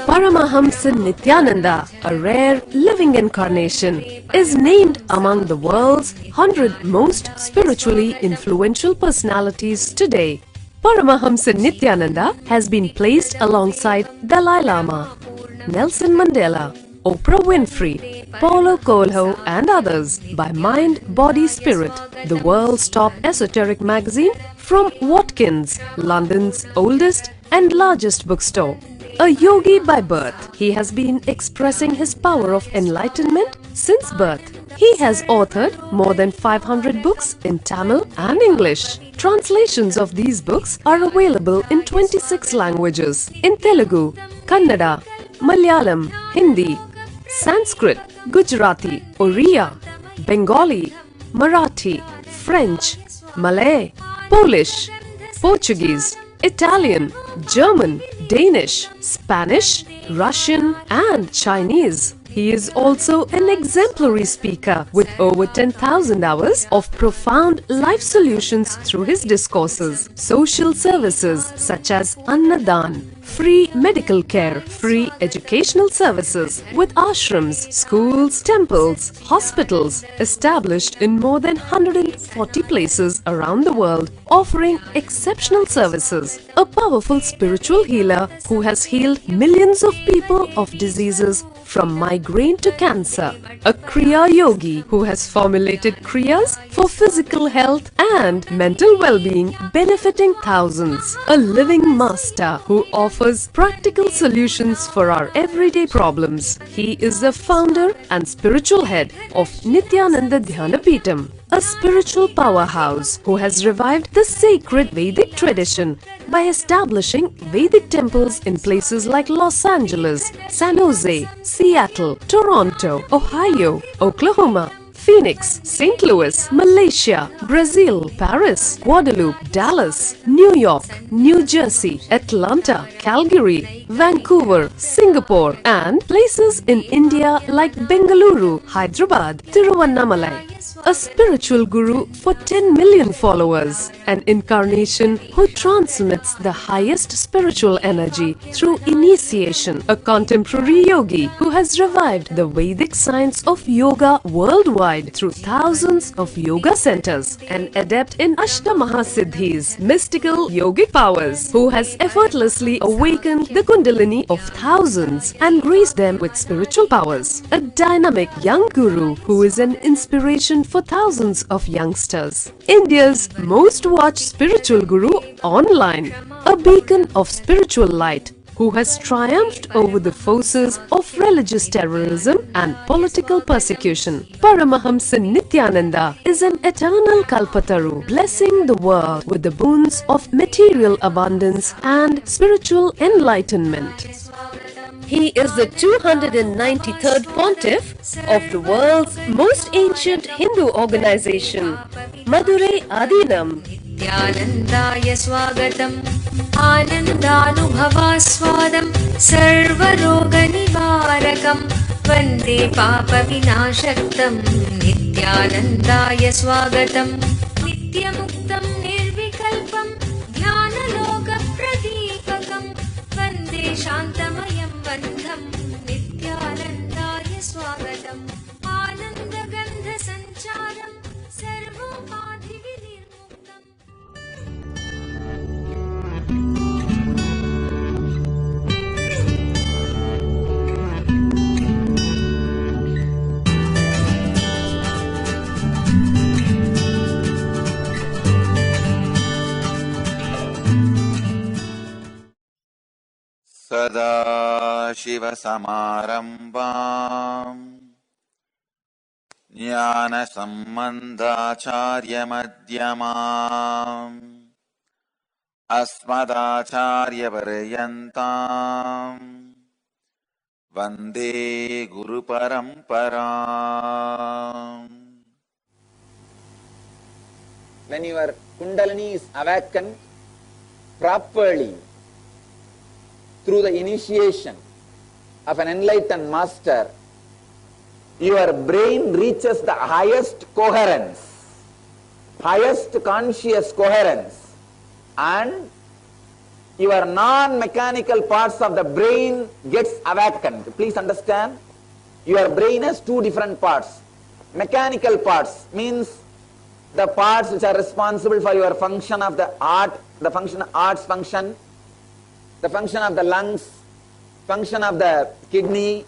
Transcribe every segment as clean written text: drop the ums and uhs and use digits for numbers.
Paramahamsa Nithyananda, a rare living incarnation, is named among the world's 100 most spiritually influential personalities today. Paramahamsa Nithyananda has been placed alongside Dalai Lama, Nelson Mandela, Oprah Winfrey, Paulo Coelho and others by Mind, Body, Spirit, the world's top esoteric magazine from Watkins, London's oldest and largest bookstore. A yogi by birth, he has been expressing his power of enlightenment since birth. He has authored more than 500 books in Tamil and English. Translations of these books are available in 26 languages in Telugu, Kannada, Malayalam, Hindi, Sanskrit, Gujarati, Oriya, Bengali, Marathi, French, Malay, Polish, Portuguese, Italian, German, Danish, Spanish, Russian and Chinese. He is also an exemplary speaker with over 10,000 hours of profound life solutions through his discourses. Social services such as Annadan, free medical care, free educational services with ashrams, schools, temples, hospitals established in more than 140 places around the world, offering exceptional services. A powerful spiritual healer who has healed millions of people of diseases from migraine to cancer. A Kriya yogi who has formulated Kriyas for physical health and mental well-being, benefiting thousands. A living master who offers practical solutions for our everyday problems. He is the founder and spiritual head of Nithyananda Dhyanapeetham, a spiritual powerhouse who has revived the sacred Vedic tradition by establishing Vedic temples in places like Los Angeles, San Jose, Seattle, Toronto, Ohio, Oklahoma, Phoenix, St. Louis, Malaysia, Brazil, Paris, Guadeloupe, Dallas, New York, New Jersey, Atlanta, Calgary, Vancouver, Singapore, and places in India like Bengaluru, Hyderabad, Tiruvannamalai. A spiritual guru for 10 million followers, an incarnation who transmits the highest spiritual energy through initiation, a contemporary yogi who has revived the Vedic science of yoga worldwide through thousands of yoga centers, an adept in Ashtamaha-siddhis, mystical yogic powers, who has effortlessly awakened the Kundalini of thousands and graced them with spiritual powers, a dynamic young guru who is an inspiration for thousands of youngsters. India's most watched spiritual guru online, a beacon of spiritual light who has triumphed over the forces of religious terrorism and political persecution. Paramahamsa Nithyananda is an eternal Kalpataru, blessing the world with the boons of material abundance and spiritual enlightenment. He is the 293rd Pontiff of the world's most ancient Hindu organization, Madurai Adinam. Nithyanandaya Swagatam, Anandanubhavaswadam, Sarvaroga Nivarakam, Vande Papa Vinashaktam. Nithyanandaya Swagatam, Nityamuktam Nirvikalpam, Dhyanaloka Pradipakam, Vande Shantamayam Bandham. Nithyanandaya Swagatam, Ananda Gandha Sancharam, Sarvopadhi Vinirmuktam. Sada Shiva Samarambam Jnana Sambandhacharya Madhyamam Asmadacharya Paryantam Vande Guru Paramparam. When your Kundalini is awakened properly through the initiation of an enlightened master, your brain reaches the highest coherence, highest conscious coherence, and your non-mechanical parts of the brain gets awakened. Please understand, your brain has two different parts. Mechanical parts means the parts which are responsible for your function of the heart, the heart's function, the function of the lungs, function of the kidney.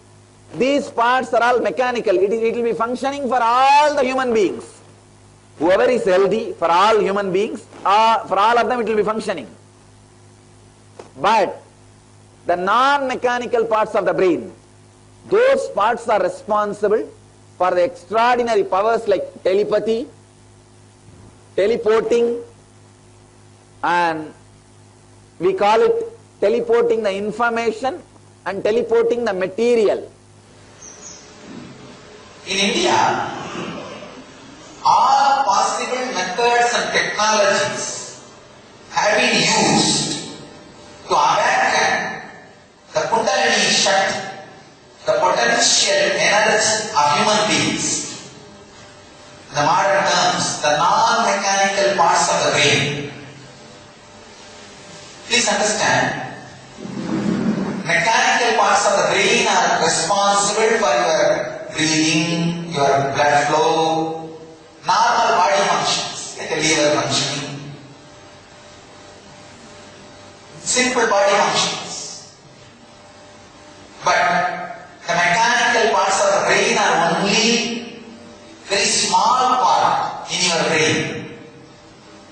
These parts are all mechanical. It will be functioning for all the human beings. Whoever is healthy, for all human beings, for all of them it will be functioning. But the non-mechanical parts of the brain, those parts are responsible for the extraordinary powers like telepathy, teleporting, and we call it teleporting the information and teleporting the material. In India, all possible methods and technologies have been used to awaken the Kundalini Shakti, the potential energy of human beings. In the modern terms, the non-mechanical parts of the brain. Please understand, mechanical parts of the brain are responsible for your breathing, your blood flow, normal body functions, like a liver functioning, simple body functions. But the mechanical parts of the brain are only very small part in your brain.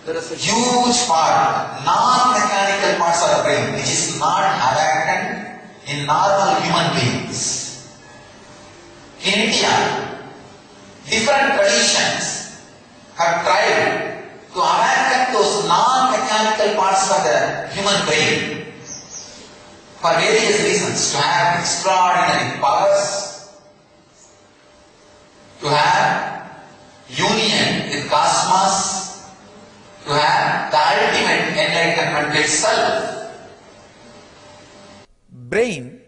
There is a huge part, non-mechanical parts of the brain, which is not awakened in normal human beings. In India, different traditions have tried to awaken those non-mechanical parts of the human brain for various reasons, to have extraordinary powers, to have union with cosmos, to have the ultimate enlightenment itself. Brain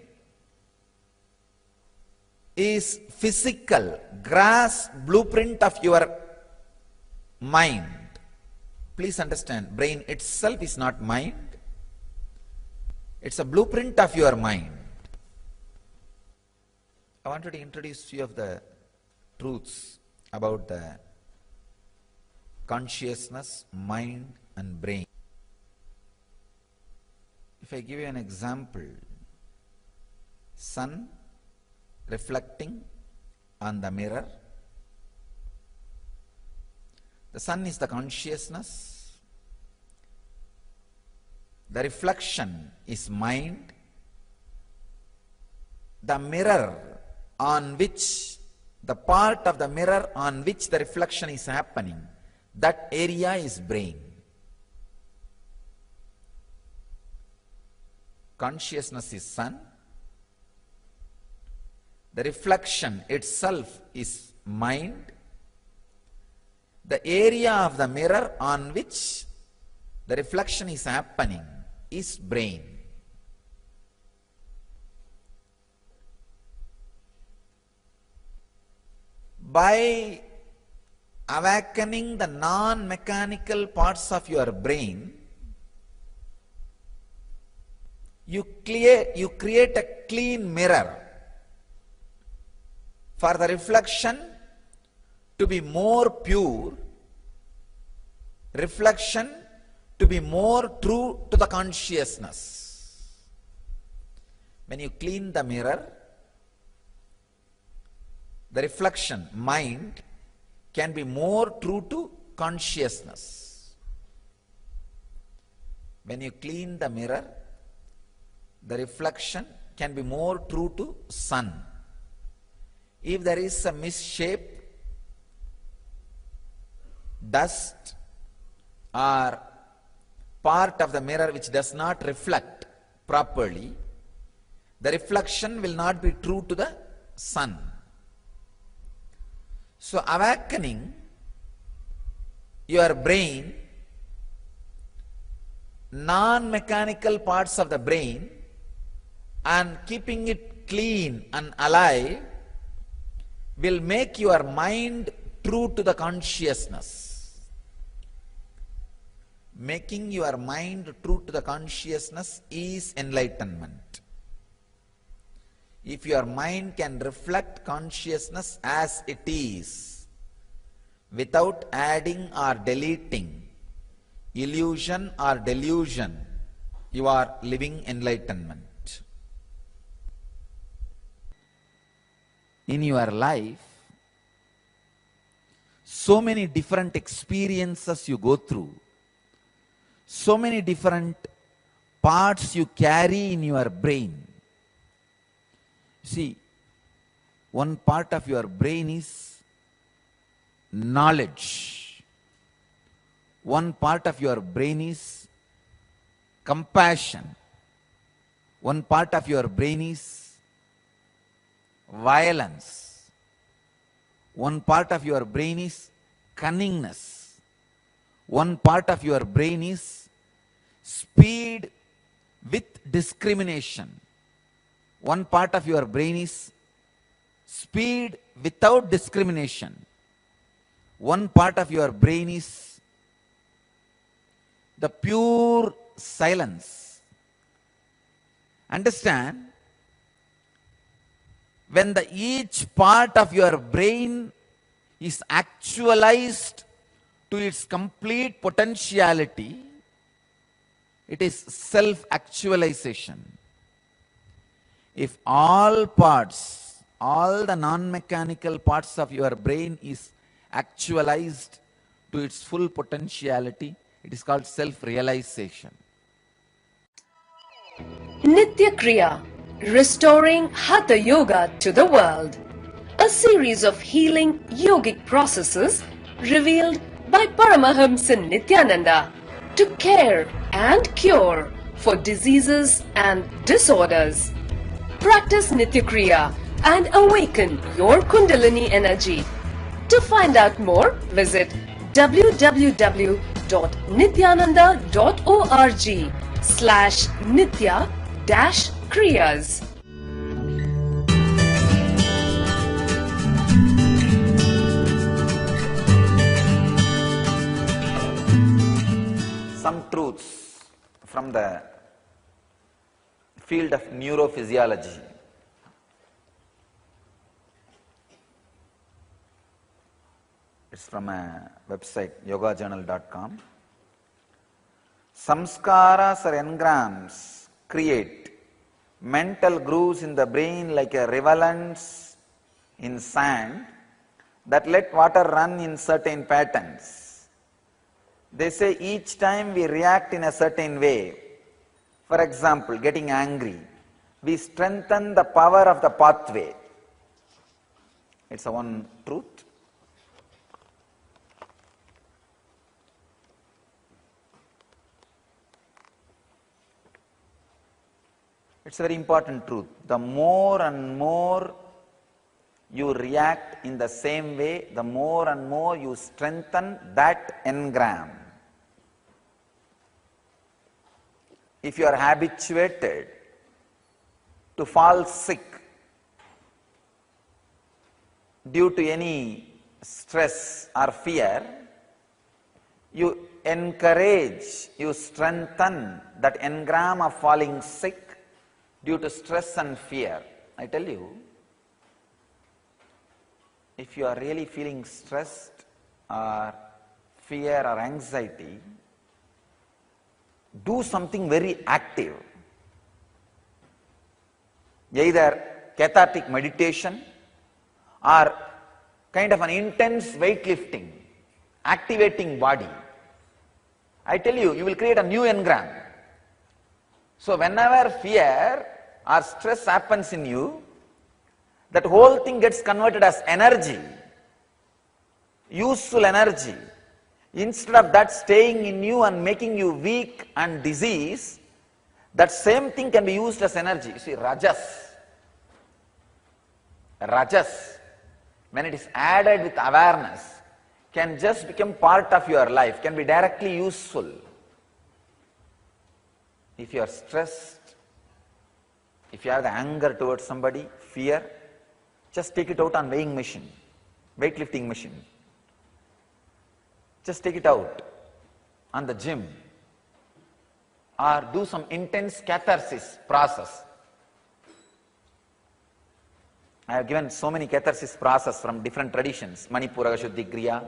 is physical, grass blueprint of your mind. Please understand, brain itself is not mind. It's a blueprint of your mind. I wanted to introduce few of the truths about the consciousness, mind and brain. If I give you an example, sun reflecting on the mirror. The sun is the consciousness. The reflection is mind. The mirror on which, the part of the mirror on which the reflection is happening, that area is brain. Consciousness is sun. The reflection itself is mind. The area of the mirror on which the reflection is happening is brain. By awakening the non-mechanical parts of your brain, you create a clean mirror for the reflection to be more pure, reflection to be more true to the consciousness. When you clean the mirror, the reflection, mind, can be more true to consciousness. When you clean the mirror, the reflection can be more true to sun. If there is a misshape, dust or part of the mirror which does not reflect properly, the reflection will not be true to the sun. So awakening your brain, non-mechanical parts of the brain, and keeping it clean and alive will make your mind true to the consciousness. making your mind true to the consciousness is enlightenment. If your mind can reflect consciousness as it is, without adding or deleting, illusion or delusion, you are living enlightenment. In your life, so many different experiences you go through, so many different parts you carry in your brain. See, one part of your brain is knowledge. One part of your brain is compassion. One part of your brain is violence. One part of your brain is cunningness. One part of your brain is speed with discrimination. One part of your brain is speed without discrimination. One part of your brain is the pure silence. Understand? When each part of your brain is actualized to its complete potentiality, it is self-actualization. If all parts, all the non-mechanical parts of your brain is actualized to its full potentiality, it is called self-realization. Nithya Kriya, restoring Hatha Yoga to the world. A series of healing yogic processes revealed by Paramahamsa Nithyananda to care and cure for diseases and disorders. Practice Nithya Kriya and awaken your Kundalini energy. To find out more, visit www.nithyananda.org/Nithya-Kriyas. Some truths from the field of neurophysiology. It's from a website, yogajournal.com. Samskaras or engrams create mental grooves in the brain like a riverlands in sand that let water run in certain patterns. They say each time we react in a certain way, for example, getting angry, we strengthen the power of the pathway. It's a one truth. It's a very important truth. The more and more you react in the same way, the more and more you strengthen that engram. If you are habituated to fall sick due to any stress or fear, you encourage, you strengthen that engram of falling sick due to stress and fear. I tell you, if you are really feeling stressed or fear or anxiety, do something very active. Either cathartic meditation or kind of an intense weightlifting, activating body. I tell you, you will create a new engram. So whenever fear or stress happens in you, that whole thing gets converted as energy, useful energy. Instead of that staying in you and making you weak and disease, that same thing can be used as energy. You see, Rajas, when it is added with awareness, can just become part of your life, can be directly useful. If you are stressed, if you have the anger towards somebody, fear, just take it out on weighing machine, weightlifting machine. Just take it out on the gym. or do some intense catharsis process. I have given so many catharsis process from different traditions, Manipura Shuddhi Kriya,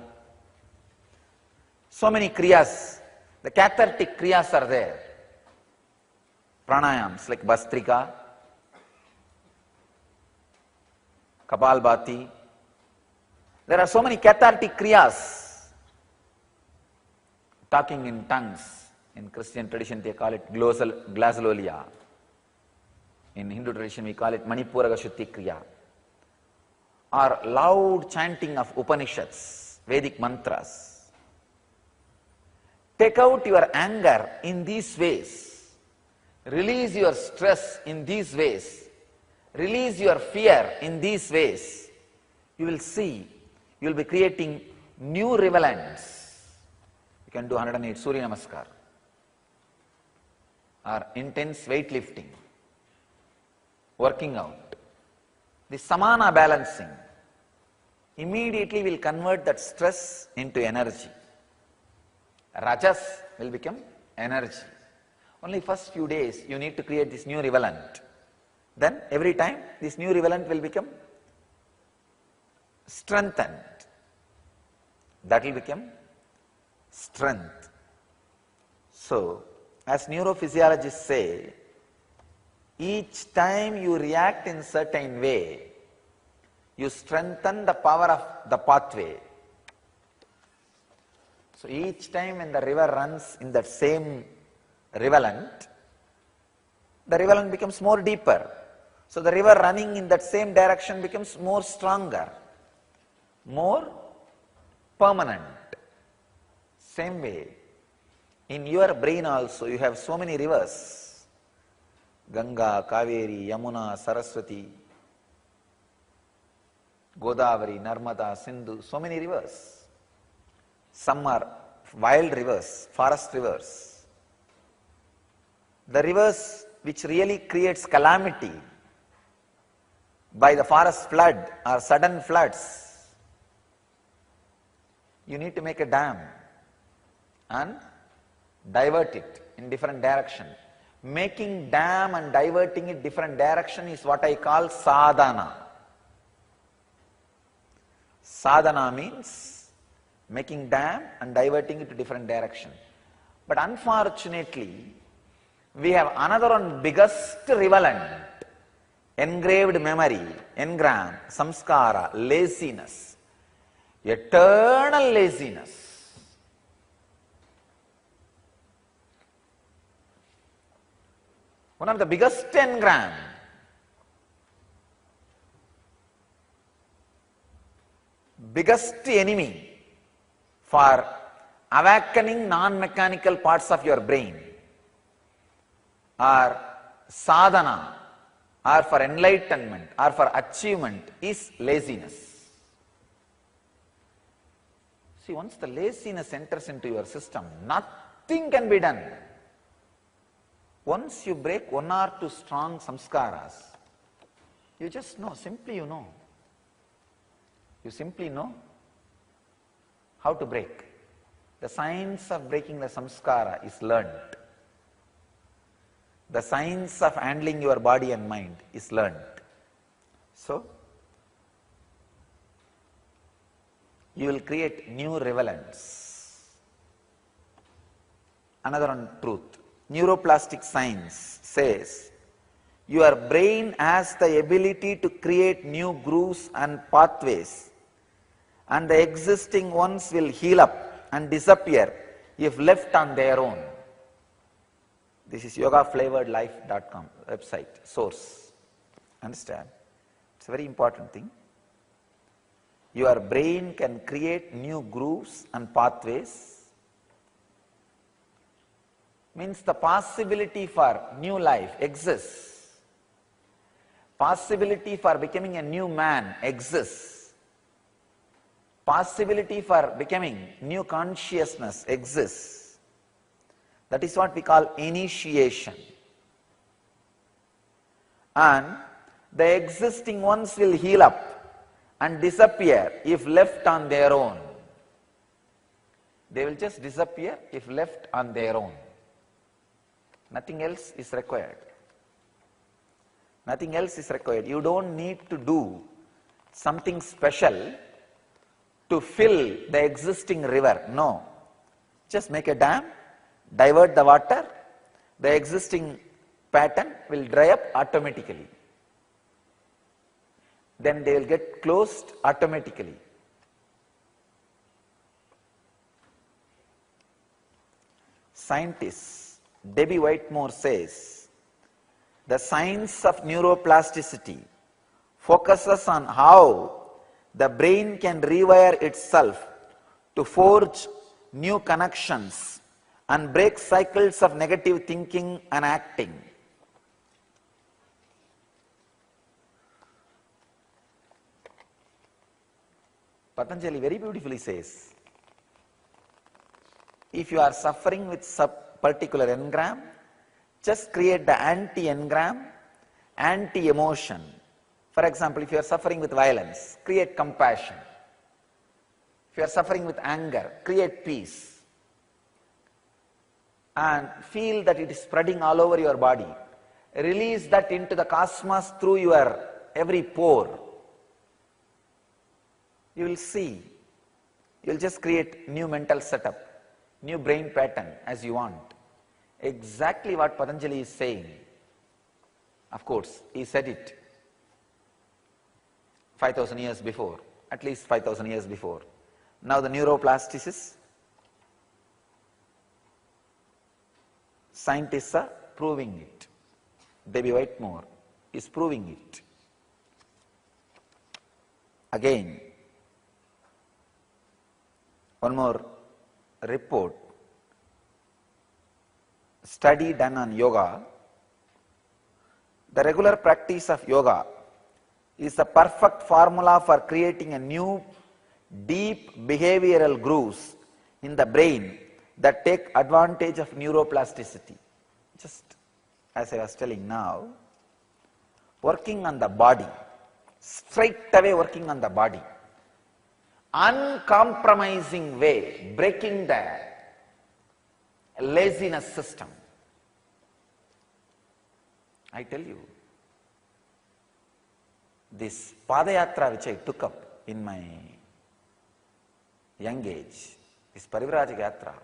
so many kriyas, the cathartic kriyas are there. Pranayams like Bastrika, Kapalbhati. There are so many cathartic kriyas. Talking in tongues. In Christian tradition they call it glazololia. In Hindu tradition we call it Manipura Shuddhi Kriya. Or loud chanting of Upanishads, Vedic mantras. Take out your anger in these ways. Release your stress in these ways. Release your fear in these ways. You will see, you will be creating new riverlands. You can do 108 Surya Namaskar or intense weightlifting, working out. The samana balancing immediately will convert that stress into energy. Rajas will become energy. Only first few days you need to create this new riverland. Then every time this new riverland will become strengthened. That will become strength. So, as neurophysiologists say, each time you react in certain way, you strengthen the power of the pathway. So each time when the river runs in that same riverland, the riverland becomes more deeper. So the river running in that same direction becomes more stronger, more permanent. Same way, in your brain also you have so many rivers. Ganga, Kaveri, Yamuna, Saraswati, Godavari, Narmada, Sindhu, so many rivers. Some are wild rivers, forest rivers. The rivers which really creates calamity by the forest flood or sudden floods, you need to make a dam and divert it in different direction. Making dam and diverting it different direction is what I call sadhana. Sadhana means making dam and diverting it to different direction. But unfortunately, we have another one biggest riverland. Engraved memory, engram, samskara, laziness, eternal laziness. One of the biggest engram. Biggest enemy for awakening non-mechanical parts of your brain or sadhana or for enlightenment or for achievement is laziness. See, once the laziness enters into your system, nothing can be done. Once you break one or two strong samskaras, you just know, simply you know. You simply know how to break. The science of breaking the samskara is learned. The science of handling your body and mind is learned. So, you will create new riverlands. Another one truth. Neuroplastic science says your brain has the ability to create new grooves and pathways, and the existing ones will heal up and disappear if left on their own. This is yogaflavoredlife.com website, source. Understand? It's a very important thing. Your brain can create new grooves and pathways. Means the possibility for new life exists. Possibility for becoming a new man exists. Possibility for becoming new consciousness exists. That is what we call initiation. And the existing ones will heal up and disappear if left on their own. They will just disappear if left on their own. Nothing else is required. Nothing else is required. You don't need to do something special to fill the existing river. No. Just make a dam, divert the water, the existing pattern will dry up automatically. Then they will get closed automatically. Scientist Debbie Whitmore says, the science of neuroplasticity focuses on how the brain can rewire itself to forge new connections and break cycles of negative thinking and acting. Patanjali very beautifully says, if you are suffering with some particular engram, just create the anti-engram, anti-emotion. For example, if you are suffering with violence, create compassion. If you are suffering with anger, create peace. And feel that it is spreading all over your body. Release that into the cosmos through your every pore. You will see. You will just create new mental setup, new brain pattern as you want. Exactly what Patanjali is saying. Of course, he said it 5,000 years before, at least 5,000 years before. Now the neuroplasticists, scientists are proving it. Debbie Whitmore is proving it. Again, one more report, study done on yoga. The regular practice of yoga is the perfect formula for creating a new deep behavioral grooves in the brain that take advantage of neuroplasticity. Just as I was telling now, working on the body, straight away working on the body, uncompromising way, breaking the laziness system. I tell you, this Padayatra which I took up in my young age, this Parivrajaka Yatra,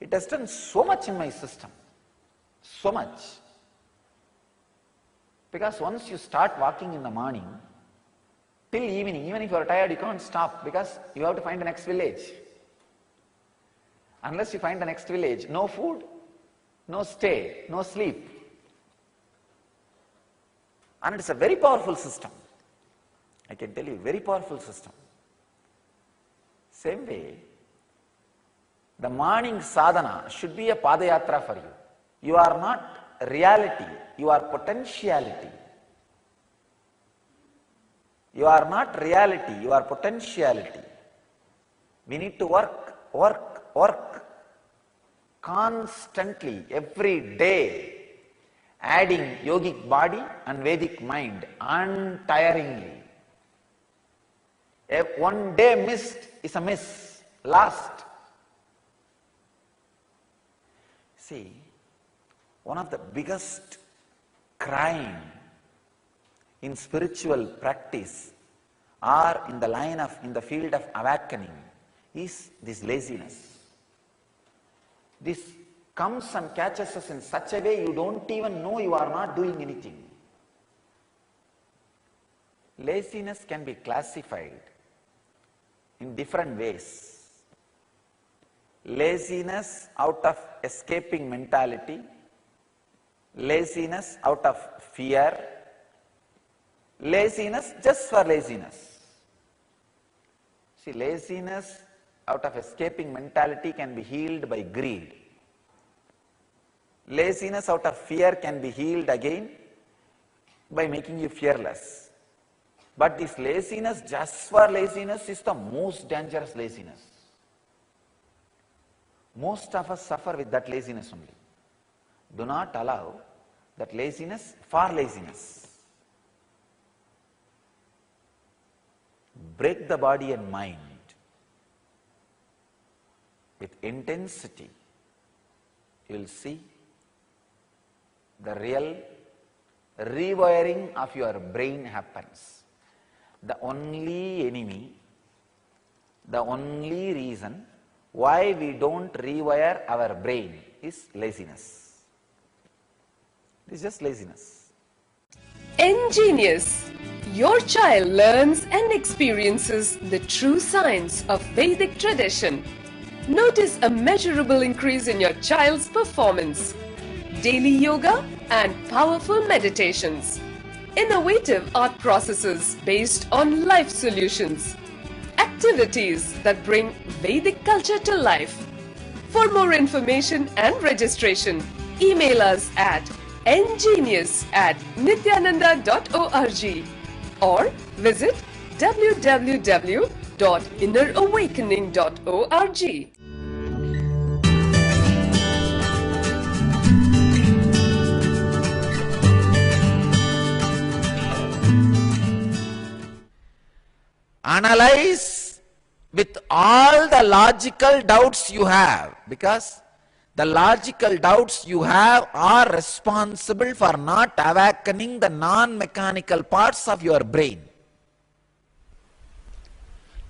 it has done so much in my system, so much. Because once you start walking in the morning, till evening, even if you are tired, you can't stop because you have to find the next village. Unless you find the next village, no food, no stay, no sleep. And it's a very powerful system. I can tell you, very powerful system. Same way, the morning sadhana should be a padayatra for you. You are not reality, you are potentiality. You are not reality, you are potentiality. We need to work constantly, every day, adding yogic body and Vedic mind untiringly. If one day missed is a miss, lost. See, one of the biggest crime in spiritual practice or in the field of awakening is this laziness. This comes and catches us in such a way you don't even know you are not doing anything. Laziness can be classified in different ways. Laziness out of escaping mentality, laziness out of fear, laziness just for laziness. See, laziness out of escaping mentality can be healed by greed. Laziness out of fear can be healed again by making you fearless. But this laziness just for laziness is the most dangerous laziness. Most of us suffer with that laziness only. Do not allow that laziness for laziness. Break the body and mind with intensity. You will see the real rewiring of your brain happens. The only enemy, the only reason why we don't rewire our brain is laziness. It is just laziness. Ingenious! Your child learns and experiences the true science of Vedic tradition. Notice a measurable increase in your child's performance. Daily yoga and powerful meditations. Innovative art processes based on life solutions. Activities that bring Vedic culture to life. For more information and registration, email us at ngenius@nithyananda.org or visit www.innerawakening.org. Analyze with all the logical doubts you have, because the logical doubts you have are responsible for not awakening the non-mechanical parts of your brain.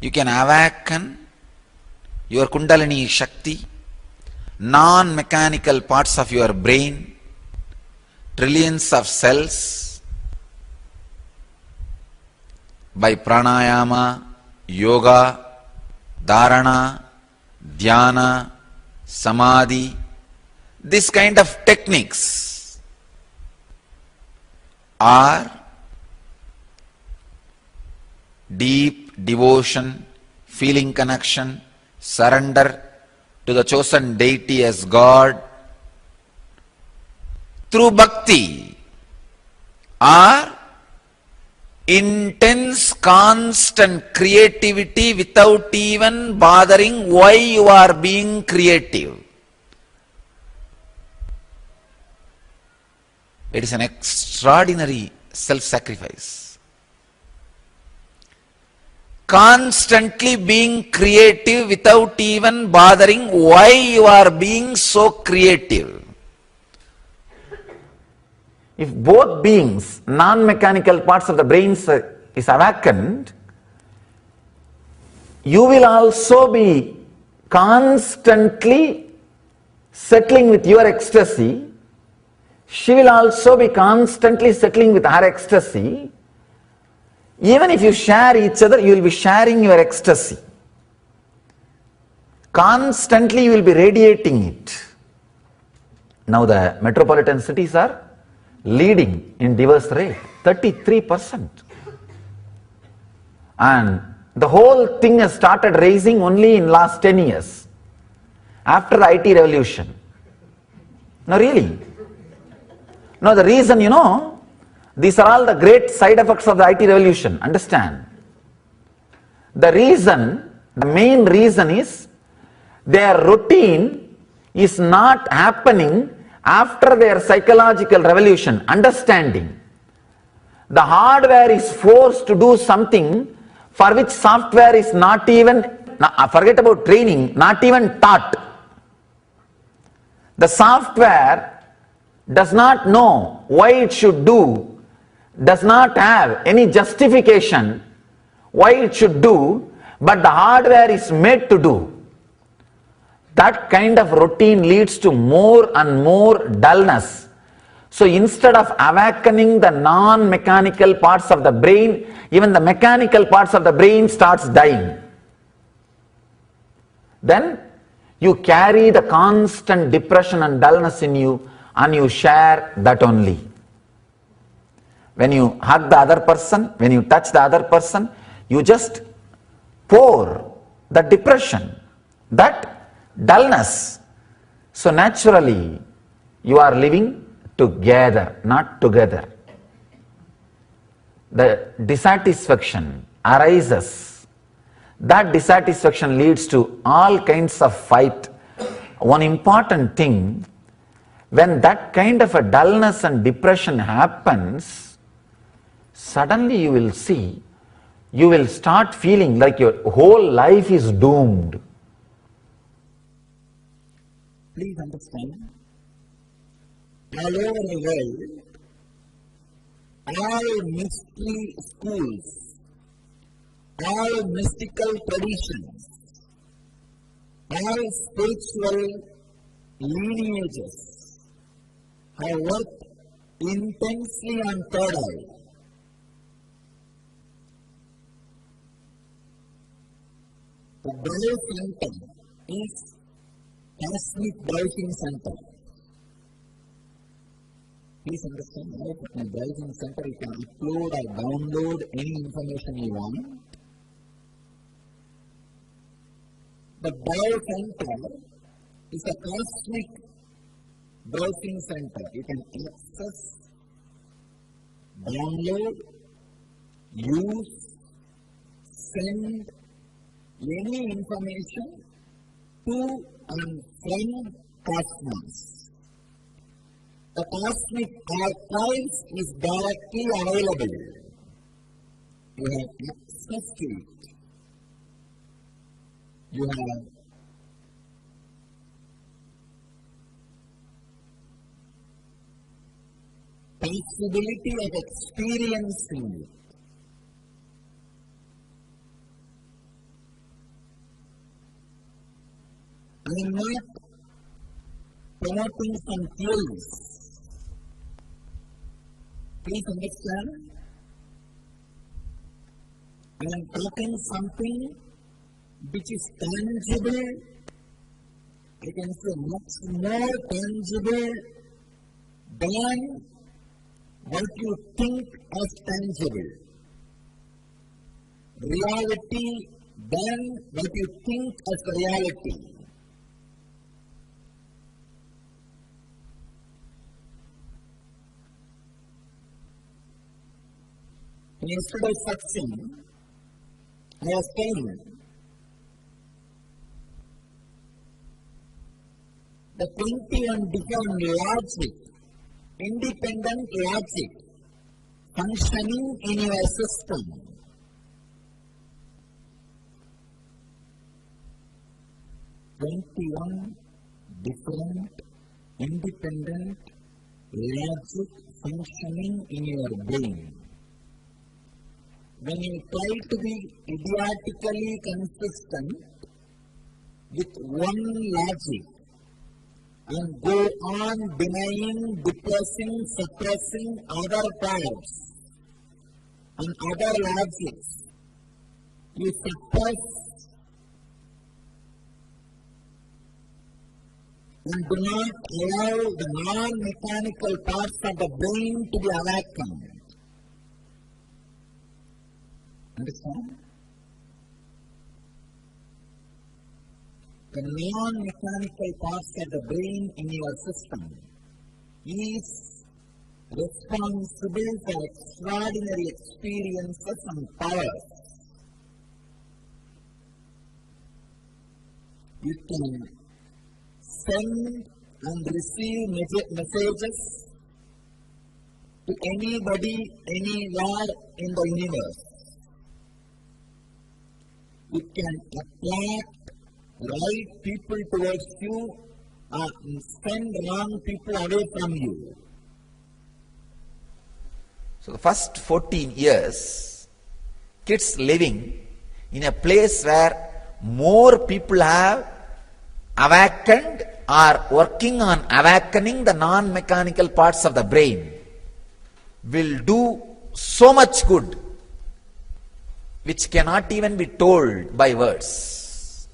You can awaken your Kundalini Shakti, non-mechanical parts of your brain, trillions of cells, by pranayama, yoga, dharana, dhyana, samadhi, this kind of techniques are deep devotion, feeling connection, surrender to the chosen deity as God through bhakti, or intense, constant creativity without even bothering why you are being creative. It is an extraordinary self-sacrifice. Constantly being creative without even bothering why you are being so creative. If both beings, non-mechanical parts of the brain is awakened, you will also be constantly settling with your ecstasy. She will also be constantly settling with her ecstasy. Even if you share each other, you will be sharing your ecstasy. Constantly you will be radiating it. Now the metropolitan cities are leading in divorce rate, 33%. And the whole thing has started raising only in last 10 years, after the IT revolution. No, really. No, the reason, these are all the great side effects of the IT revolution, understand. The reason, the main reason is, their routine is not happening after their psychological revolution, understanding. The hardware is forced to do something for which software is not even, forget about training, not even taught. The software does not know why it should do, does not have any justification why it should do, but the hardware is made to do. That kind of routine leads to more and more dullness. So instead of awakening the non-mechanical parts of the brain, even the mechanical parts of the brain starts dying. Then you carry the constant depression and dullness in you, and you share that only. When you hug the other person, when you touch the other person, you just pour the depression, that dullness. So naturally, you are living together, not together. The dissatisfaction arises. That dissatisfaction leads to all kinds of fight. One important thing, when that kind of a dullness and depression happens, suddenly you will see, you will start feeling like your whole life is doomed. Please understand, all over the world, all mystery schools, all mystical traditions, all spiritual lineages have worked intensely on third eye. The Brow Center is Cosmic Browsing Center. Please understand, in a browsing center you can upload or download any information you want. The Brow Center is a cosmic browsing center. You can access, download, use, send any information to and from cosmos. The cosmic archives is directly available. You have access to it. You have possibility of experiencing it. I am not promoting some theories. Please understand. I am talking something which is tangible. I can say much more tangible than what you think as tangible. Reality than what you think as reality. In yesterday's section, I was telling the 21 different logic, independent logic functioning in your system. Different independent logic functioning in your brain. When you try to be idiotically consistent with one logic and go on denying, depressing, suppressing other parts and other logics, you suppress and do not allow the non-mechanical parts of the brain to be awakened. Understand? The non-mechanical parts of the brain in your system is responsible for extraordinary experiences and powers. You can send and receive messages to anybody, anywhere in the universe. You can attract right people towards you and send wrong people away from you. So the first 14 years, kids living in a place where more people have awakened or working on awakening the non-mechanical parts of the brain will do so much good which cannot even be told by words.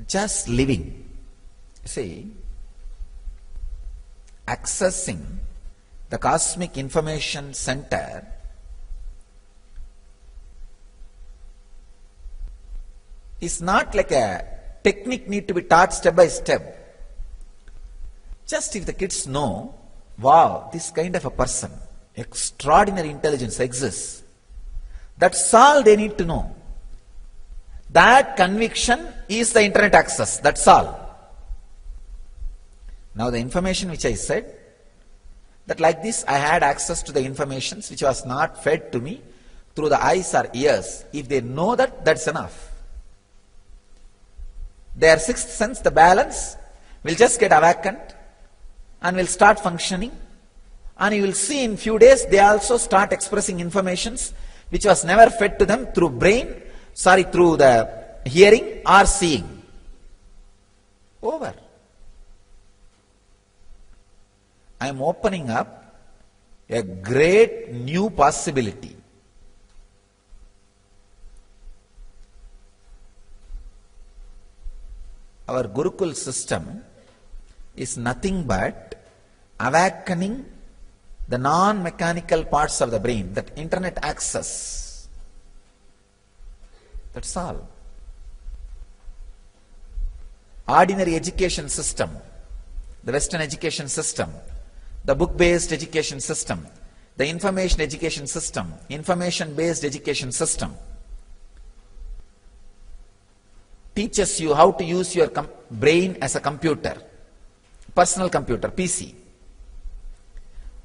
Just living, see, accessing the cosmic information center is not like a technique need to be taught step by step. Just if the kids know, wow, this kind of a person, extraordinary intelligence exists, that's all they need to know. That conviction is the internet access, that's all. Now the information which I said, that like this I had access to the information which was not fed to me through the eyes or ears, if they know that, that's enough. Their sixth sense, the balance, will just get awakened and will start functioning. And you will see in few days they also start expressing informations which was never fed to them through through the hearing or seeing. Over. I am opening up a great new possibility. Our Gurukul system is nothing but awakening the non-mechanical parts of the brain, that internet access. That's all. Ordinary education system, the Western education system, the book-based education system, the information education system, information-based education system, teaches you how to use your brain as a computer, personal computer, PC.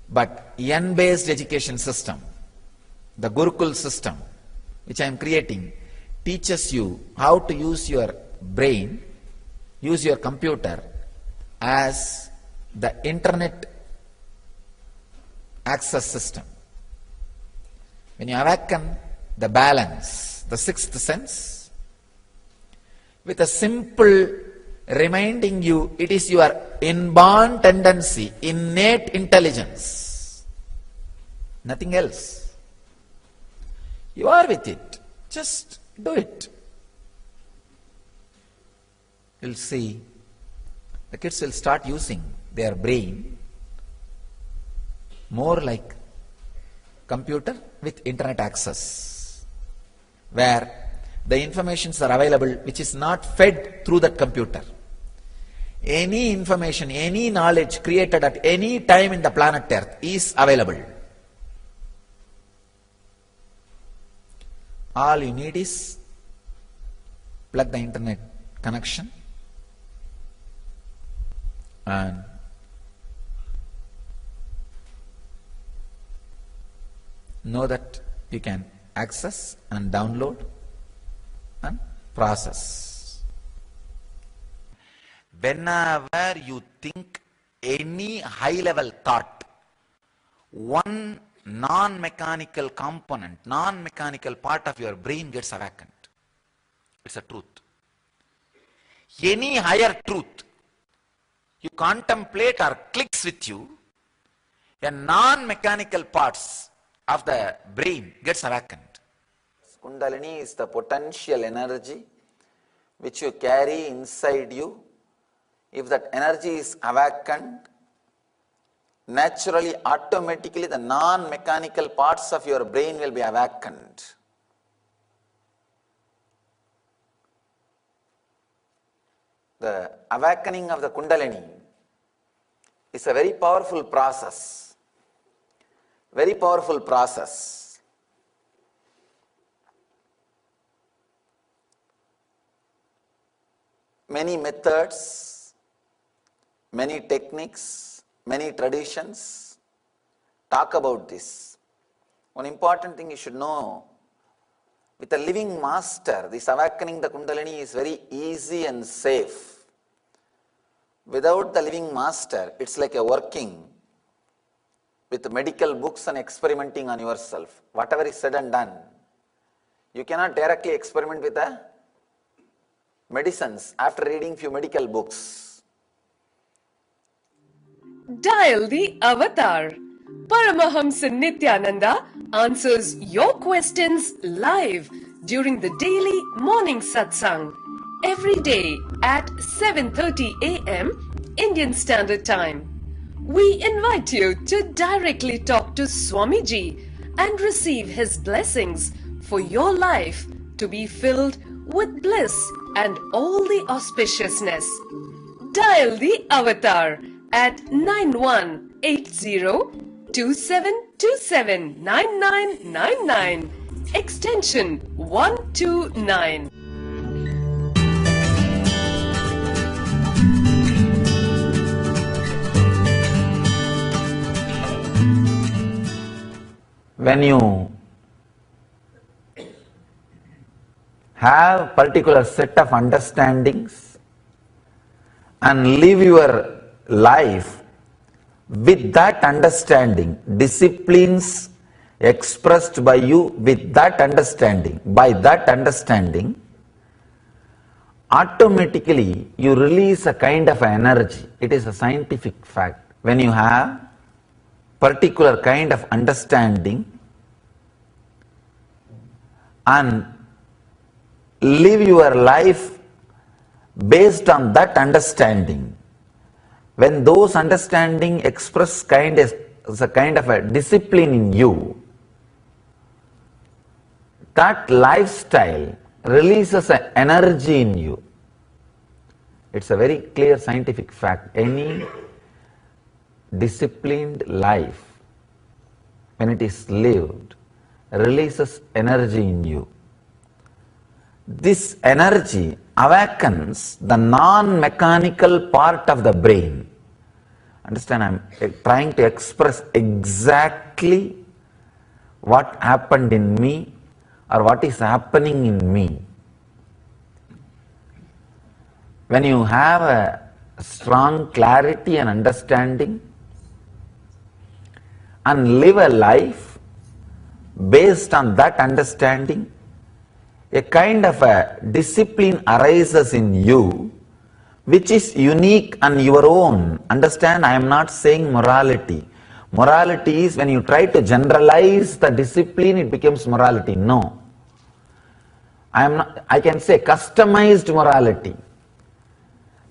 But N-based education system, the Gurukul system, which I am creating, teaches you how to use your brain, use your computer as the internet access system. When you awaken the balance, the sixth sense, with a simple reminding you, it is your inborn tendency, innate intelligence, nothing else. You are with it, just do it. You'll see, the kids will start using their brain more like computer with internet access, where the informations are available which is not fed through that computer. Any information, any knowledge created at any time in the planet Earth is available. All you need is plug the internet connection and know that you can access and download and process. Whenever you think any high-level thought, one non-mechanical component, non-mechanical part of your brain gets awakened. It's a truth. Any higher truth you contemplate or clicks with you, a non-mechanical parts of the brain gets awakened. Kundalini is the potential energy which you carry inside you. If that energy is awakened, naturally, automatically the non-mechanical parts of your brain will be awakened. The awakening of the Kundalini is a very powerful process. Very powerful process. Many methods, many techniques, many traditions talk about this. One important thing you should know, with a living master, this awakening the Kundalini is very easy and safe. Without the living master, it's like a working with medical books and experimenting on yourself. Whatever is said and done, you cannot directly experiment with the medicines after reading few medical books. Dial the avatar. Paramahamsa Nithyananda answers your questions live during the daily morning satsang every day at 7:30 a.m. Indian Standard Time. We invite you to directly talk to Swamiji and receive his blessings for your life to be filled with bliss and all the auspiciousness. Dial the avatar at 918027279999 extension 129. When you have particular set of understandings and live your life with that understanding, disciplines expressed by you with that understanding, by that understanding, automatically you release a kind of energy. It is a scientific fact. When you have particular kind of understanding and live your life based on that understanding, when those understanding express as a kind of a discipline in you, that lifestyle releases an energy in you. It's a very clear scientific fact. Any disciplined life, when it is lived, releases energy in you. This energy awakens the non-mechanical part of the brain. Understand, I'm trying to express exactly what happened in me or what is happening in me. When you have a strong clarity and understanding and live a life based on that understanding, a kind of a discipline arises in you which is unique and your own. Understand, I am not saying morality. Morality is when you try to generalize the discipline, it becomes morality. No. I can say customized morality.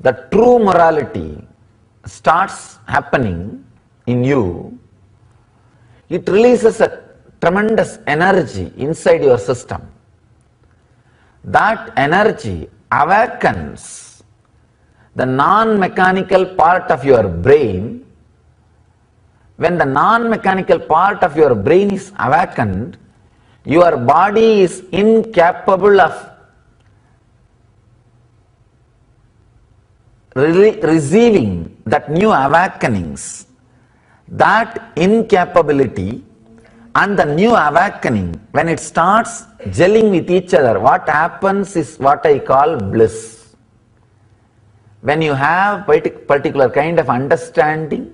The true morality starts happening in you. It releases a tremendous energy inside your system. That energy awakens the non-mechanical part of your brain. When the non-mechanical part of your brain is awakened, your body is incapable of receiving that new awakenings. That incapability and the new awakening, when it starts gelling with each other, what happens is what I call bliss. When you have particular kind of understanding,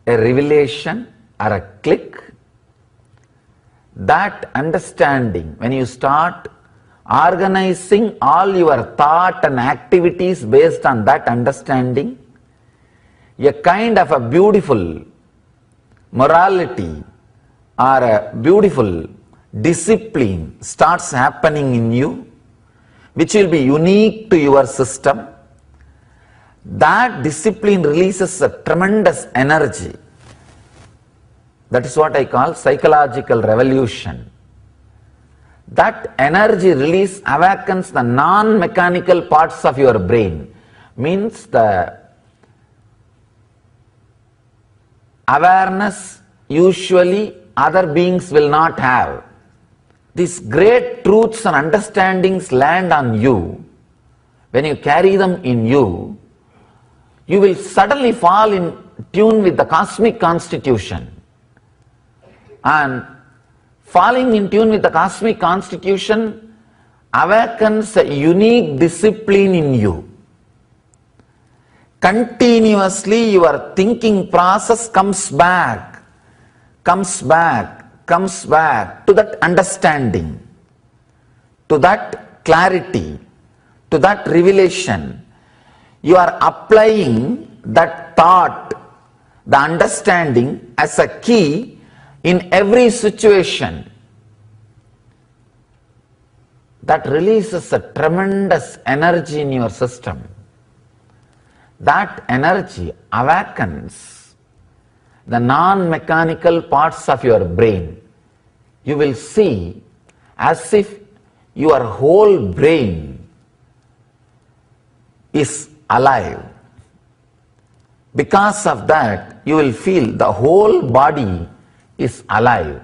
a revelation or a click, that understanding, when you start organizing all your thought and activities based on that understanding, a kind of a beautiful morality or a beautiful discipline starts happening in you, which will be unique to your system. That discipline releases a tremendous energy. That is what I call psychological revolution. That energy release awakens the non-mechanical parts of your brain. Means the awareness usually other beings will not have. These great truths and understandings land on you. When you carry them in you, you will suddenly fall in tune with the cosmic constitution. And falling in tune with the cosmic constitution awakens a unique discipline in you. Continuously your thinking process comes back to that understanding, to that clarity, to that revelation. You are applying that thought, the understanding as a key in every situation. That releases a tremendous energy in your system. That energy awakens the non-mechanical parts of your brain. You will see as if your whole brain is alive. Because of that, you will feel the whole body is alive.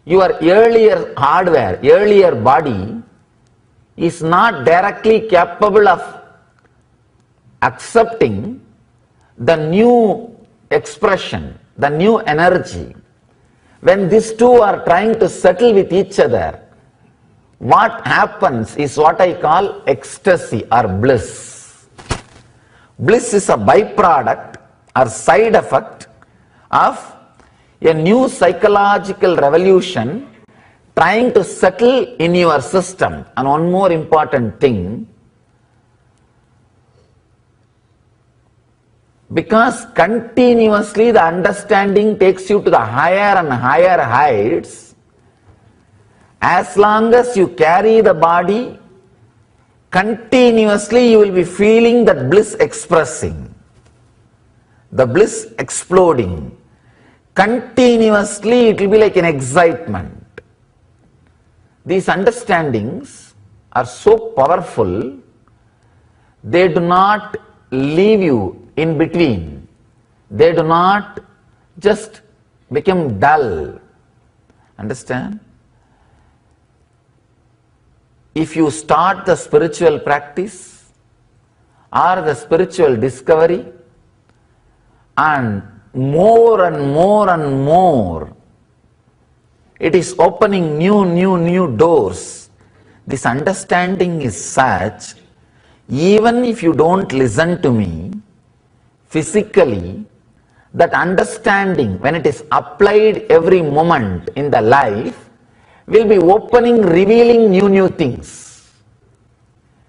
Your earlier hardware, earlier body is not directly capable of accepting the new expression, the new energy. When these two are trying to settle with each other, what happens is what I call ecstasy or bliss. Bliss is a byproduct or side effect of a new psychological revolution trying to settle in your system. And one more important thing, because continuously the understanding takes you to the higher and higher heights, as long as you carry the body, continuously you will be feeling that bliss expressing, the bliss exploding. Continuously it will be like an excitement. These understandings are so powerful, they do not leave you in between. They do not just become dull. Understand? If you start the spiritual practice or the spiritual discovery, and more and more and more it is opening new doors. This understanding is such, even if you don't listen to me physically, that understanding, when it is applied every moment in the life, will be opening, revealing new things.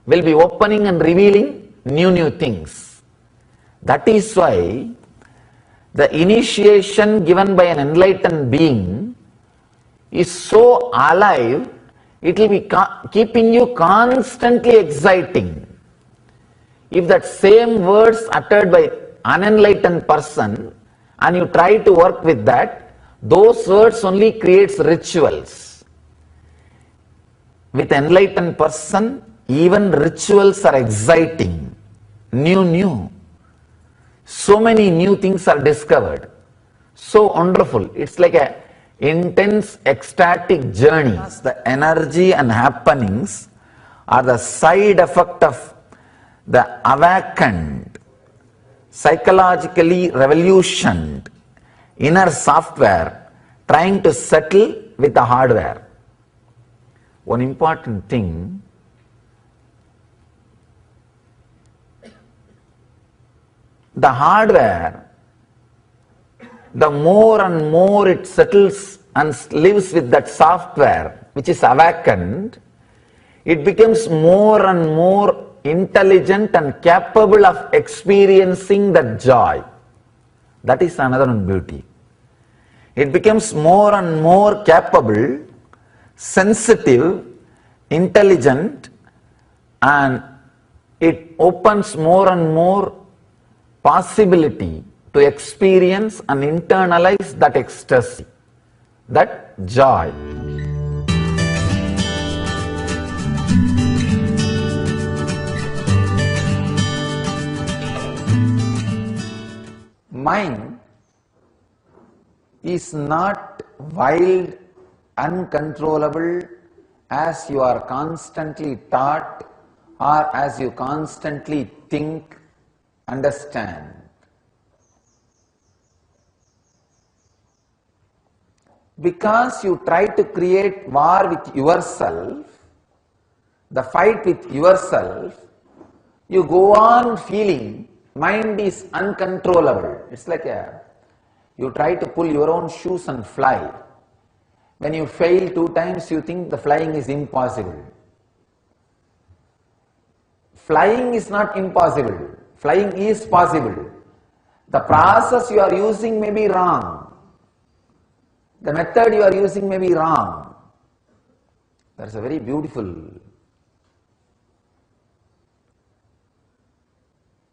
Will be opening and revealing new things. That is why the initiation given by an enlightened being is so alive, it will be keeping you constantly exciting. If that same words uttered by unenlightened person and you try to work with that, those words only creates rituals. With enlightened person, even rituals are exciting, new. So many new things are discovered. So wonderful. It's like a intense ecstatic journey. The energy and happenings are the side effect of the awakened, psychologically revolutioned inner software trying to settle with the hardware. One important thing, the hardware, the more and more it settles and lives with that software which is awakened, it becomes more and more intelligent and capable of experiencing that joy. That is another beauty. It becomes more and more capable, sensitive, intelligent, and it opens more and more possibility to experience and internalize that ecstasy, that joy. Mind is not wild, uncontrollable as you are constantly taught or as you constantly think, understand. Because you try to create war with yourself, the fight with yourself, you go on feeling mind is uncontrollable. It's like you try to pull your own shoes and fly. When you fail 2 times, you think the flying is impossible. Flying is not impossible. Flying is possible. The process you are using may be wrong. The method you are using may be wrong. That's a very beautiful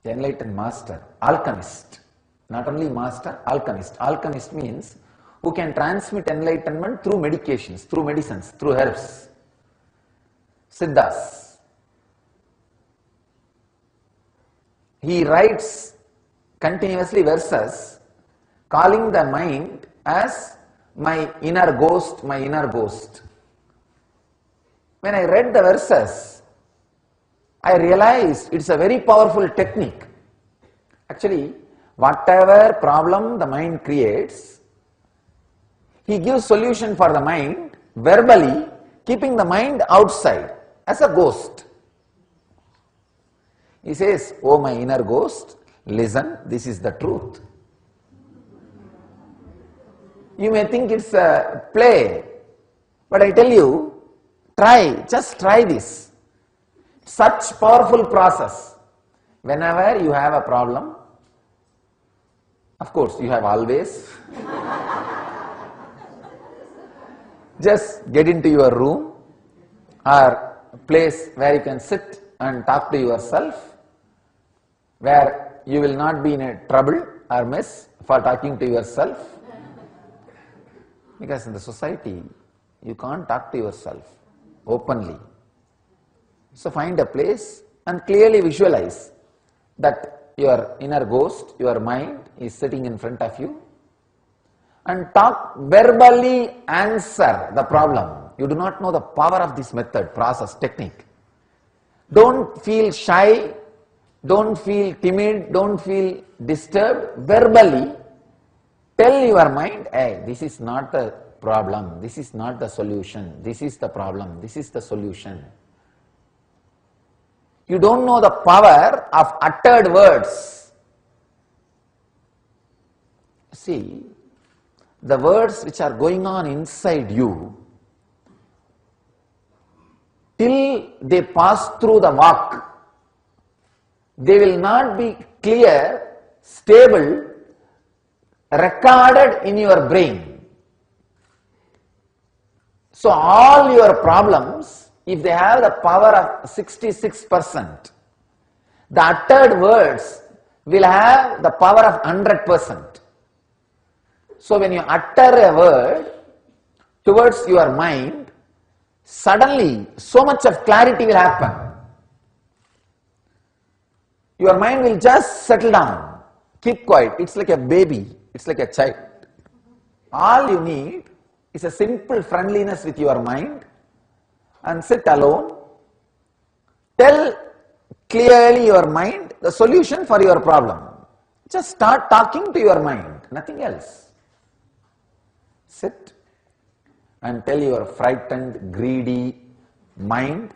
enlightened master, alchemist. Not only master, alchemist. Alchemist means who can transmit enlightenment through medications, through medicines, through herbs. Siddhas. He writes continuously verses calling the mind as my inner ghost, my inner ghost. When I read the verses, I realized it's a very powerful technique. Actually, whatever problem the mind creates, he gives solution for the mind. Verbally, keeping the mind outside as a ghost. He says, "Oh my inner ghost, listen, this is the truth." You may think it's a play, but I tell you, just try this. Such powerful process. Whenever you have a problem, of course you have always, just get into your room or place where you can sit and talk to yourself, where you will not be in a trouble or mess for talking to yourself. Because in the society, you can't talk to yourself openly. So find a place and clearly visualize that your inner ghost, your mind is sitting in front of you, and talk, verbally answer the problem. You do not know the power of this method, process, technique. Don't feel shy, don't feel timid, don't feel disturbed. Verbally tell your mind, "Hey, this is not the problem, this is not the solution, this is the problem, this is the solution." You don't know the power of uttered words. See, the words which are going on inside you, till they pass through the walk, they will not be clear, stable, recorded in your brain. So all your problems, if they have the power of 66%, the uttered words will have the power of 100%. So when you utter a word towards your mind, suddenly so much of clarity will happen. Your mind will just settle down, keep quiet. It's like a baby, it's like a child. All you need is a simple friendliness with your mind, and sit alone. Tell clearly your mind the solution for your problem. Just start talking to your mind, nothing else. Sit and tell your frightened, greedy mind,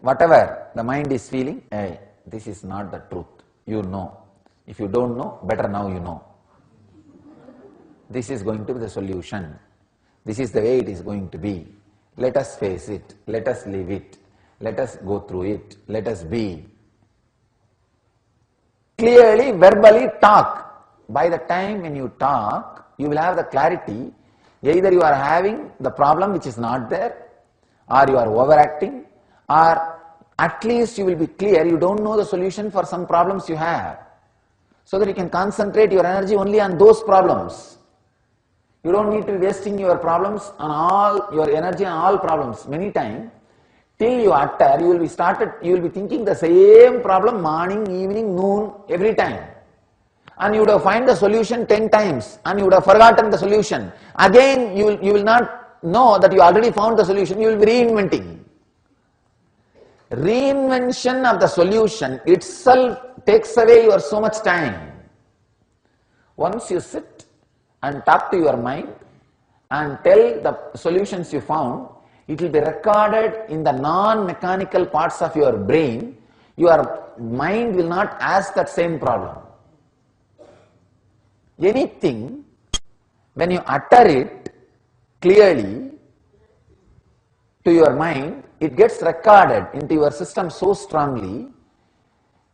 whatever the mind is feeling, "Hey, this is not the truth. You know. If you don't know, better now you know. This is going to be the solution. This is the way it is going to be. Let us face it. Let us live it. Let us go through it. Let us be." Clearly, verbally talk. By the time when you talk, you will have the clarity. Either you are having the problem which is not there, or you are overacting, or at least you will be clear, you don't know the solution for some problems you have. So that you can concentrate your energy only on those problems. You don't need to be wasting your problems on all, your energy on all problems. Many times, till you utter, you will be thinking the same problem morning, evening, noon, every time. And you would have found the solution 10 times, and you would have forgotten the solution. Again, you will not know that you already found the solution, you will be reinventing. Reinvention of the solution itself takes away your so much time. Once you sit and talk to your mind and tell the solutions you found, it will be recorded in the non-mechanical parts of your brain. Your mind will not ask that same problem. Anything, when you utter it clearly to your mind, it gets recorded into your system so strongly,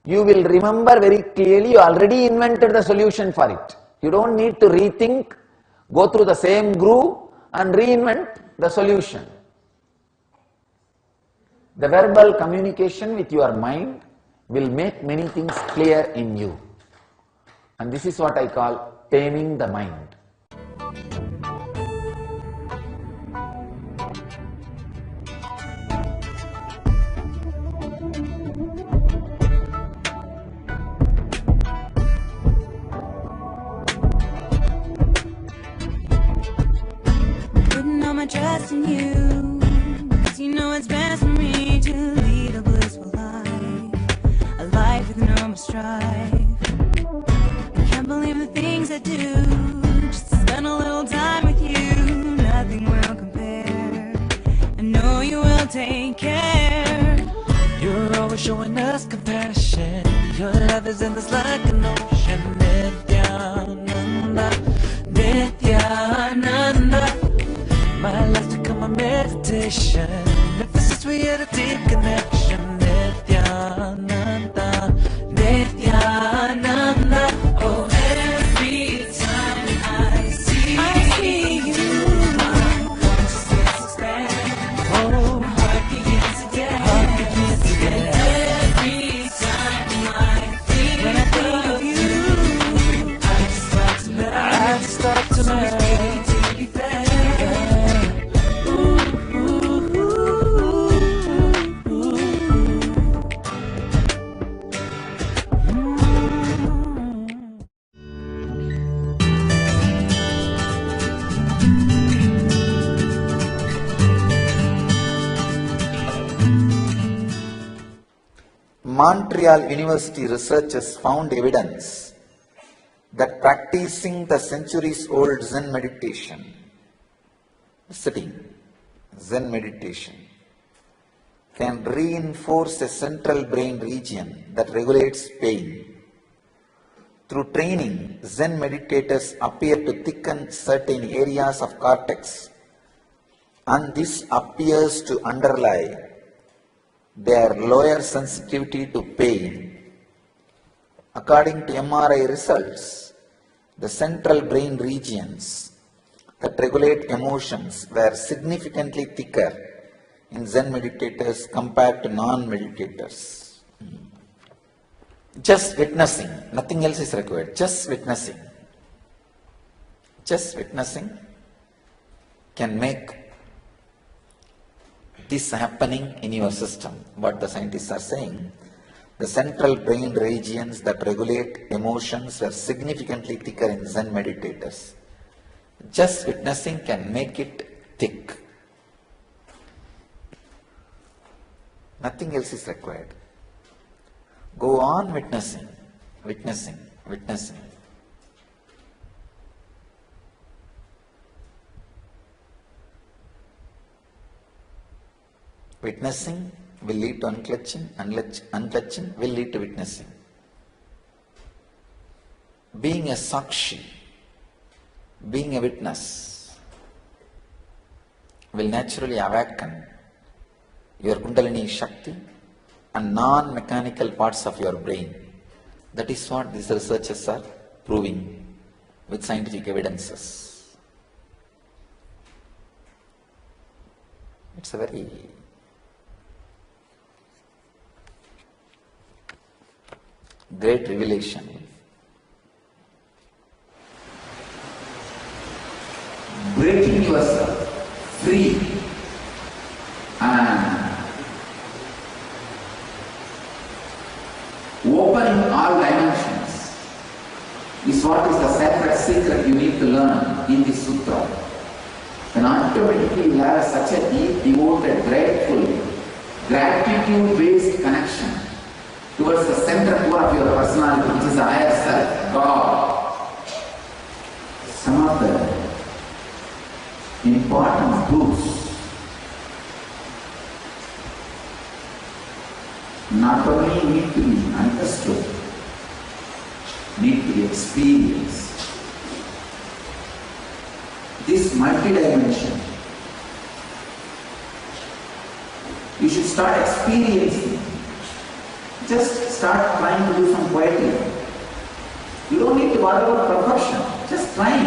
you will remember very clearly you already invented the solution for it. You don't need to rethink, go through the same groove and reinvent the solution. The verbal communication with your mind will make many things clear in you. And this is what I call taming the mind. Putting all my trust in you, 'cause you know it's best for me to lead a blissful life, a life with no more strife. I can't believe the things I do, just to spend a little time with you. Nothing will compare, endless compassion. Your love is endless like an ocean. Nithyananda, Nithyananda. My life's become a meditation. If this is we had a deep connection. Nithyananda, Nithyananda. Oh, every time I see you, my consciousness expands. Oh, heart begins again. Every time when I think of you, I just start to meditate to be better. Montreal University researchers found evidence that practicing the centuries-old Zen meditation, sitting, Zen meditation, can reinforce a central brain region that regulates pain. Through training, Zen meditators appear to thicken certain areas of cortex, and this appears to underlie their lower sensitivity to pain. According to MRI results, the central brain regions that regulate emotions were significantly thicker in Zen meditators compared to non-meditators. Just witnessing, nothing else is required, just witnessing. Just witnessing can make this happening in your system. What the scientists are saying, the central brain regions that regulate emotions were significantly thicker in Zen meditators. Just witnessing can make it thick. Nothing else is required. Go on witnessing, witnessing, witnessing. Witnessing will lead to unclutching, unclutching will lead to witnessing. Being a sakshi, being a witness, will naturally awaken your Kundalini Shakti and non-mechanical parts of your brain. That is what these researchers are proving with scientific evidences. It's a very great revelation. Breaking yourself free and opening all dimensions is what is the sacred secret you need to learn in this sutra. Then automatically you will have such a deep, devoted, grateful, gratitude-based connection towards the center core of your personality, which is the higher self, God. Some of the important truths not only need to be understood, need to be experienced. This multi-dimension, you should start experiencing. Just start trying to do some quietly. You don't need to worry about perfection, just trying.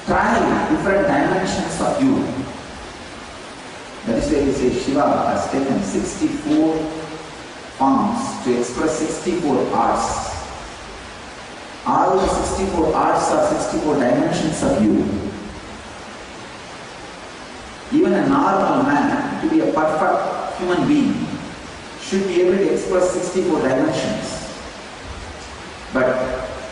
Try different dimensions of you. That is why we say Shiva has taken 64 forms to express 64 arts. All the 64 arts are 64 dimensions of you. Even a normal man, to be a perfect human being, should be able to express 64 dimensions. But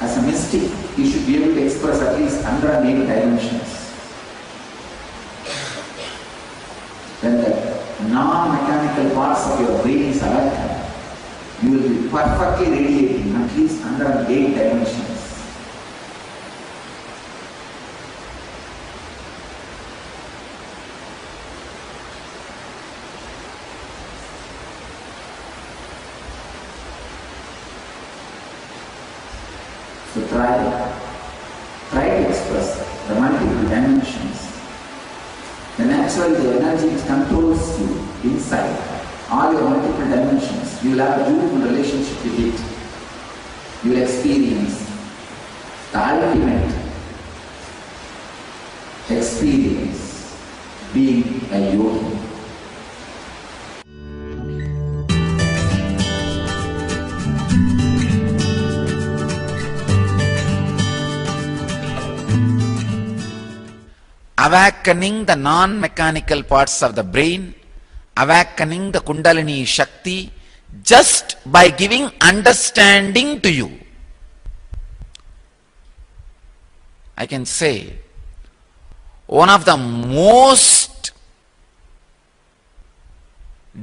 as a mystic, you should be able to express at least 108 dimensions. When the non-mechanical parts of your brain is awakened, you will be perfectly radiating at least 108 dimensions. So try to express the multiple dimensions. The natural energy which controls you inside, all your multiple dimensions, you will have a beautiful relationship with it. You will experience the ultimate experience being a yogi. Awakening the non-mechanical parts of the brain, awakening the Kundalini Shakti, just by giving understanding to you. I can say, one of the most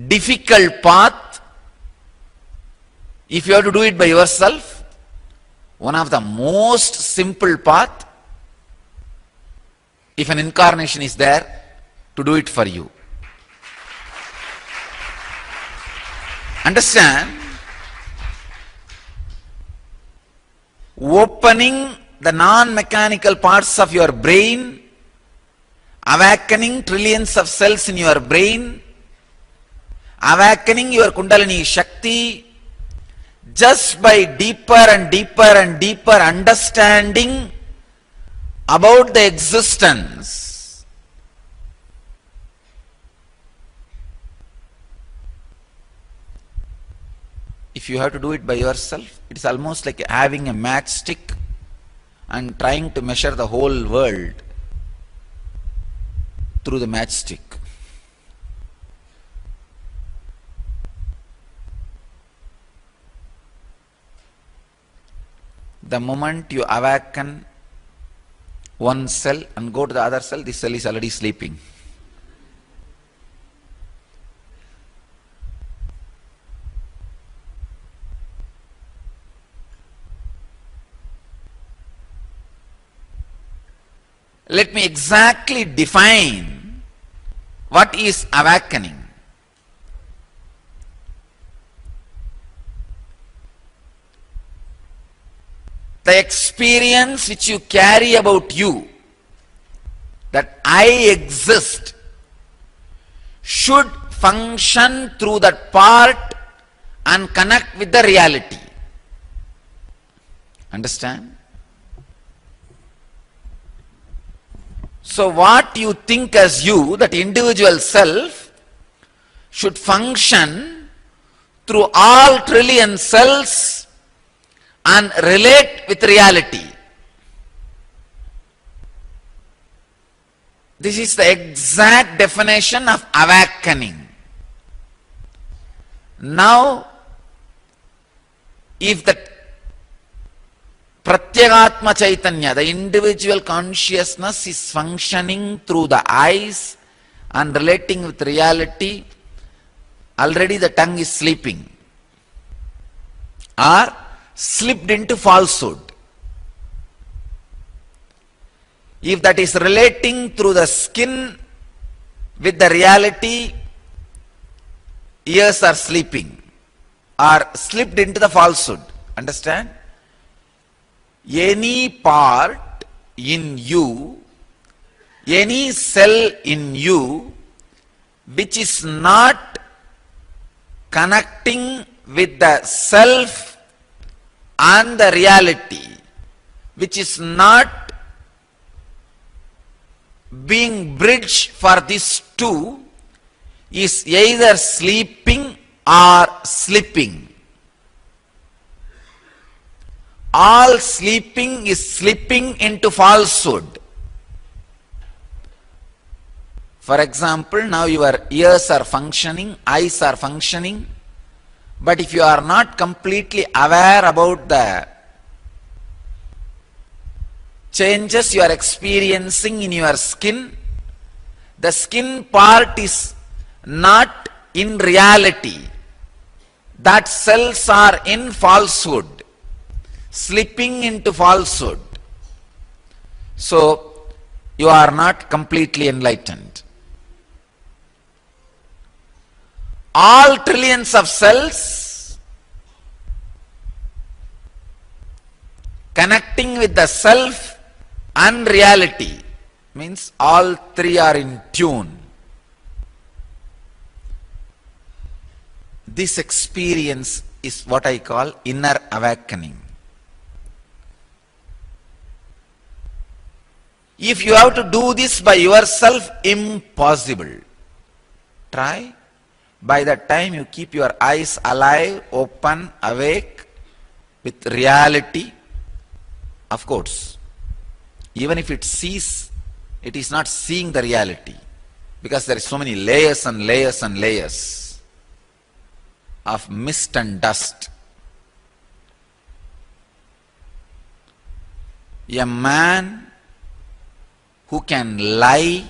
difficult path, if you have to do it by yourself, one of the most simple path, if an incarnation is there to do it for you. Understand? Opening the non-mechanical parts of your brain, awakening trillions of cells in your brain, awakening your Kundalini Shakti, just by deeper and deeper and deeper understanding about the existence. If you have to do it by yourself, it is almost like having a matchstick and trying to measure the whole world through the matchstick. The moment you awaken one cell and go to the other cell, this cell is already sleeping. Let me exactly define what is awakening. The experience which you carry about you, that I exist, should function through that part and connect with the reality. Understand? So what you think as you, that individual self, should function through all trillion cells and relate with reality. This is the exact definition of awakening. Now, if the Pratyagatma Chaitanya, the individual consciousness, is functioning through the eyes and relating with reality, already the tongue is sleeping or slipped into falsehood. If that is relating through the skin with the reality, ears are sleeping or slipped into the falsehood. Understand? Any part in you, any cell in you which is not connecting with the self and the reality, which is not being bridge for these two, is either sleeping or slipping. All sleeping is slipping into falsehood. For example, now your ears are functioning, eyes are functioning, but if you are not completely aware about the changes you are experiencing in your skin, the skin part is not in reality. That cells are in falsehood, slipping into falsehood. So, you are not completely enlightened. All trillions of cells connecting with the self and reality, means all three are in tune. This experience is what I call inner awakening. If you have to do this by yourself, impossible. Try. By the time you keep your eyes alive, open, awake, with reality, of course, even if it sees, it is not seeing the reality, because there are so many layers and layers and layers of mist and dust. A man who can lie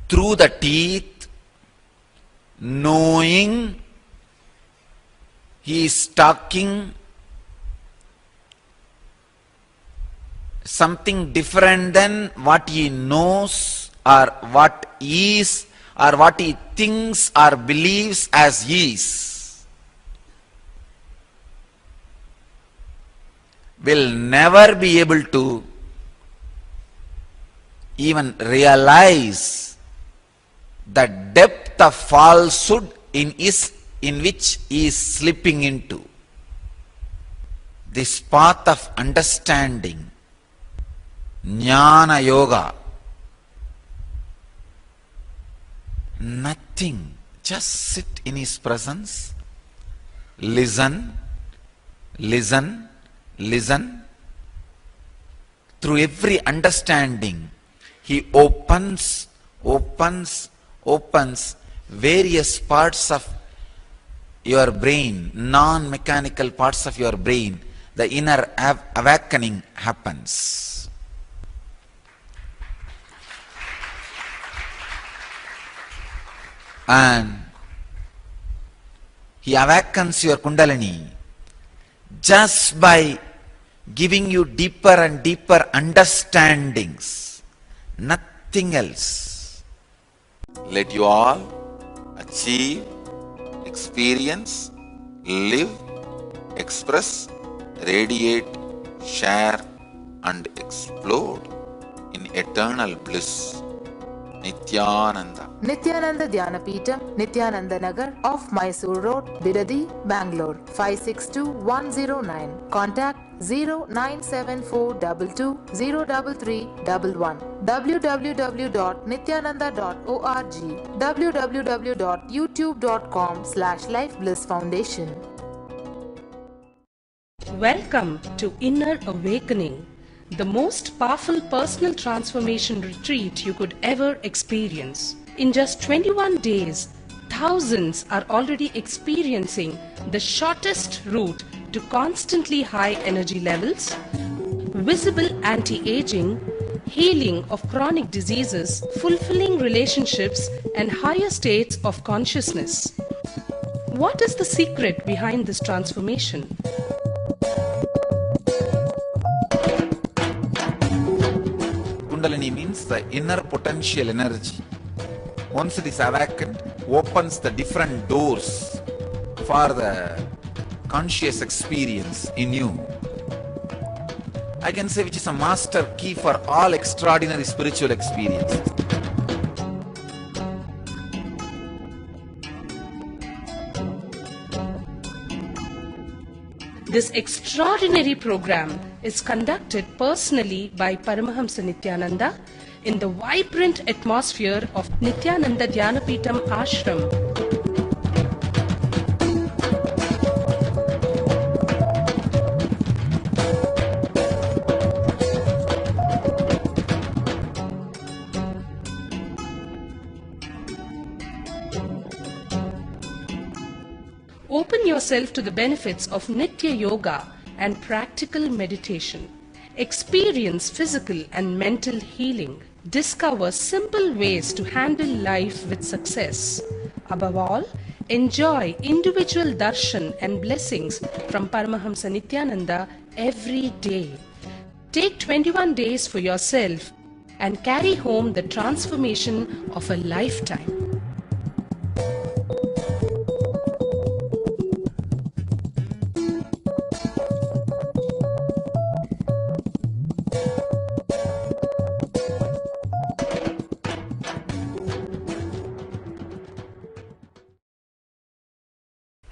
through the teeth, knowing he is talking something different than what he knows or what is or what he thinks or believes as is, will never be able to even realize the depth of falsehood in which he is slipping into. This path of understanding, Jnana Yoga, nothing, just sit in his presence, listen, listen, listen. Through every understanding, he opens various parts of your brain, non-mechanical parts of your brain. The inner awakening happens. And he awakens your Kundalini just by giving you deeper and deeper understandings. Nothing else. Let you all achieve, experience, live, express, radiate, share and explode in eternal bliss. Nithyananda. Nithyananda Dhyanapitham, Nithyananda Nagar, off Mysore Road, Bidadi, Bangalore, 562109. Contact 097422033311. www.nithyananda.org. www.youtube.com/lifeblissfoundation. Welcome to Inner Awakening, the most powerful personal transformation retreat you could ever experience. In just 21 days, thousands are already experiencing the shortest route to constantly high energy levels, visible anti-aging, healing of chronic diseases, fulfilling relationships, and higher states of consciousness. What is the secret behind this transformation? Kundalini means the inner potential energy. Once it is awakened, opens the different doors for the conscious experience in you. I can say which is a master key for all extraordinary spiritual experiences. This extraordinary program is conducted personally by Paramahamsa Nithyananda in the vibrant atmosphere of Nithyananda Dhyanapitham Ashram. Open yourself to the benefits of Nithya Yoga and practical meditation. Experience physical and mental healing. Discover simple ways to handle life with success. Above all, enjoy individual darshan and blessings from Paramahamsa Nithyananda every day. Take 21 days for yourself and carry home the transformation of a lifetime.